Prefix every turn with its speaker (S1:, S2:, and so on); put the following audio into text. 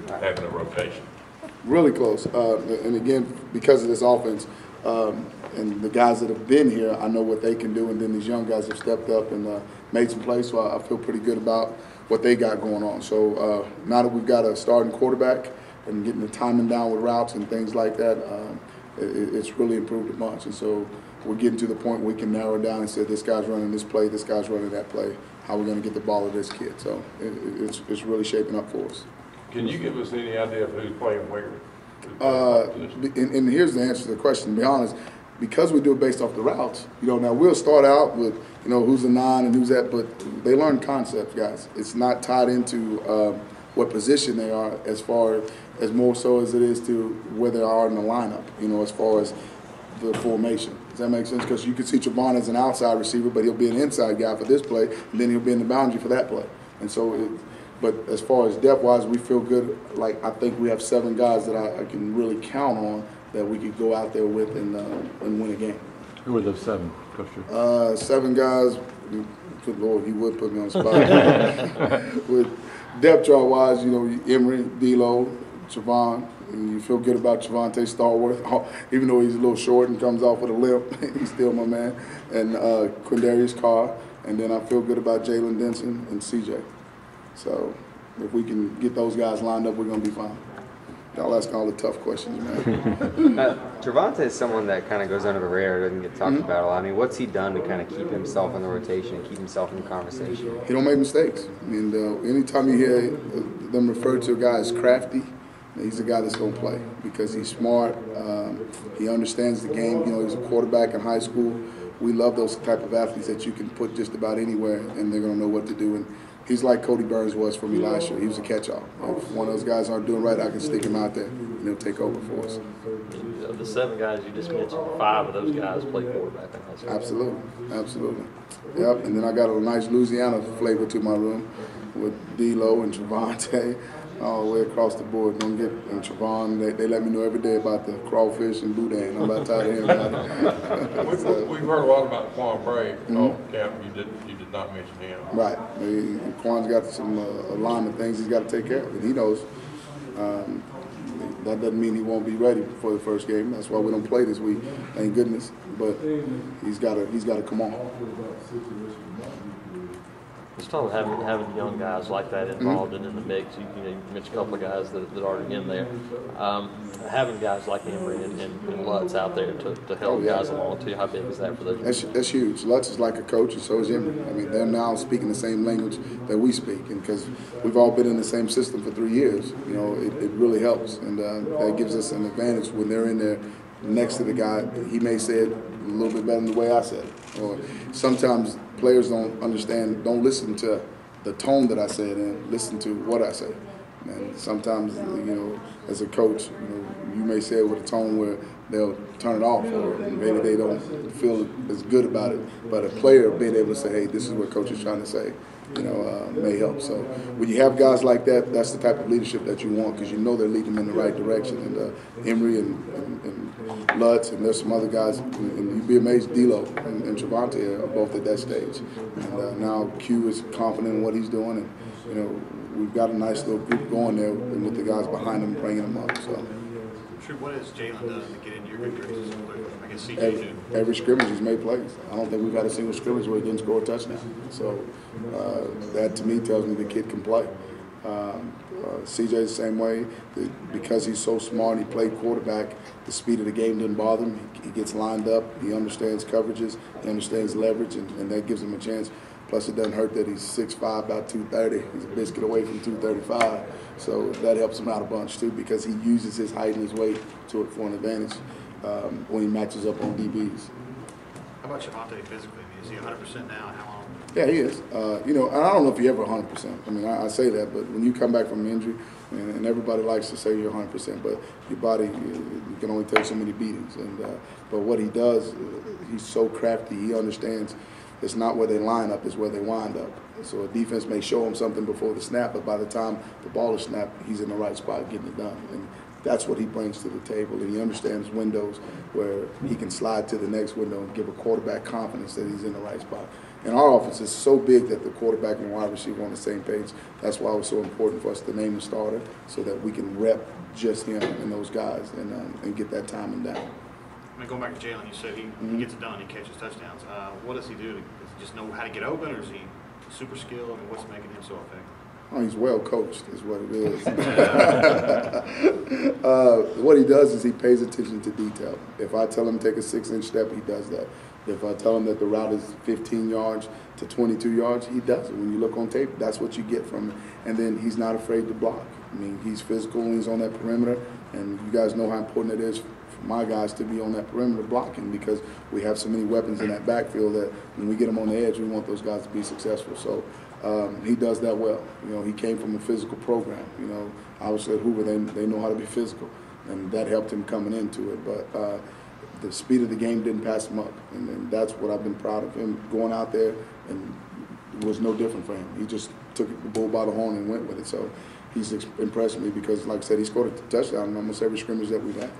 S1: having a rotation?
S2: Really close. And again, because of this offense and the guys that have been here, I know what they can do. And then these young guys have stepped up and made some plays. So I feel pretty good about what they got going on. So now that we've got a starting quarterback and getting the timing down with routes and things like that, it's really improved a bunch. And so we're getting to the point where we can narrow down and say, this guy's running this play, this guy's running that play. How are we going to get the ball to this kid? So it's really shaping up for us.
S1: Can you give us any idea of who's playing where?
S2: And here's the answer to the question. To be honest, because we do it based off the routes, now we'll start out with, who's a 9 and who's that, but they learn concepts, guys. It's not tied into what position they are as far as more so as it is to where they are in the lineup, as far as the formation. Does that make sense? Because you could see Trevon as an outside receiver, but he'll be an inside guy for this play, and then he'll be in the boundary for that play. And so but as far as depth-wise, we feel good. Like, I think we have 7 guys that I can really count on that we could go out there with and win a game.
S3: Who are those 7, Coach?
S2: 7 guys. Good Lord, you would put me on the spot. With depth chart-wise, Emory, D'Lo, Trevon. And you feel good about Javonte Stallworth, even though he's a little short and comes off with a limp. He's still my man. And Quindarius Carr. And then I feel good about Jalen Denson and CJ. So if we can get those guys lined up, we're going to be fine. Y'all asking all the tough questions, man.
S4: Javonte is someone that kind of goes under the radar, doesn't get talked about a lot. I mean, what's he done to kind of keep himself in the rotation, keep himself in the conversation?
S2: He don't make mistakes. And anytime you hear them refer to a guy as crafty, he's a guy that's going to play because he's smart. He understands the game. He was a quarterback in high school. We love those type of athletes that you can put just about anywhere, and they're going to know what to do. And he's like Cody Burns was for me last year. He was a catch-all. If one of those guys aren't doing right, I can stick him out there, and he'll take over for us.
S5: The 7 guys you just mentioned, 5 of those guys play quarterback in high school.
S2: Absolutely. Yep, and then I got a nice Louisiana flavor to my room with D'Lo and Javonte. All the way across the board. Don't get and Trevon. They let me know every day about the crawfish and boudin. I'm about tired of hearing about it.
S1: We've heard a lot about Quan Bray off camp. You did not mention him.
S2: Right. Quan's got some alignment things he's got to take care of, and he knows. That doesn't mean he won't be ready for the first game. That's why we don't play this week. Thank goodness. But he's got to come on.
S5: Just talking about having young guys like that involved and in the mix. You mentioned a couple of guys that are in there. Having guys like Emory and Lutz out there to help guys along too. How big is that for those?
S2: That's huge. Lutz is like a coach, and so is Emory. I mean, they're now speaking the same language that we speak, and because we've all been in the same system for 3 years, it really helps, and that gives us an advantage when they're in there next to the guy. He may say it a little bit better than the way I said it, or sometimes players don't understand, don't listen to the tone that I say it in, listen to what I say. And sometimes, as a coach, you may say it with a tone where they'll turn it off, or maybe they don't feel as good about it. But a player being able to say, hey, this is what coach is trying to say, may help. So when you have guys like that, that's the type of leadership that you want, because they're leading them in the right direction. And Emory and Lutz, and there's some other guys, and you'd be amazed, D'Lo and Javonte are both at that stage. And now Q is confident in what he's doing, and we've got a nice little group going there, and with the guys behind him, bringing them up. So.
S6: What has Jalen done to get into your good graces? I guess CJ
S2: every scrimmage he's made plays. I don't think we've had a single scrimmage where he didn't score a touchdown. So that to me tells me the kid can play. CJ the same way. Because he's so smart, he played quarterback, the speed of the game didn't bother him. He gets lined up, he understands coverages, he understands leverage, and that gives him a chance. Plus, it doesn't hurt that he's 6'5", about 230. He's a biscuit away from 235. So that helps him out a bunch, too, because he uses his height and his weight for an advantage when he matches up on DBs.
S6: How about Javonte physically? Is he 100% now? How long?
S2: Yeah, he is. And I don't know if he ever 100%. I mean, I say that, but when you come back from an injury, and everybody likes to say you're 100%, but your body, you can only take so many beatings. But what he does, he's so crafty. He understands it's not where they line up, it's where they wind up. So a defense may show him something before the snap, but by the time the ball is snapped, he's in the right spot getting it done. And that's what he brings to the table. And he understands windows where he can slide to the next window and give a quarterback confidence that he's in the right spot. in our offense is so big that the quarterback and wide receiver are on the same page. That's why it was so important for us to name the starter so that we can rep just him and those guys and get that timing down.
S6: I mean, going back to Jalen, you said he gets it done, he catches touchdowns. What does he do? Does he just know how to get open, or is he super skilled? I mean, what's making him so effective?
S2: Oh, he's well coached, is what it is. What he does is he pays attention to detail. If I tell him to take a 6-inch step, he does that. If I tell him that the route is 15 yards to 22 yards, he does it. When you look on tape, that's what you get from him. And then he's not afraid to block. I mean, he's physical when he's on that perimeter, and you guys know how important it is for my guys to be on that perimeter blocking because we have so many weapons in that backfield that when we get them on the edge, we want those guys to be successful. So he does that well. You know, he came from a physical program. You know, obviously at Hoover, they know how to be physical, and that helped him coming into it. But the speed of the game didn't pass him up, and that's what I've been proud of him going out there, and it was no different for him. He just took the bull by the horn and went with it. So he's impressed me because, like I said, he scored a touchdown in almost every scrimmage that we've had.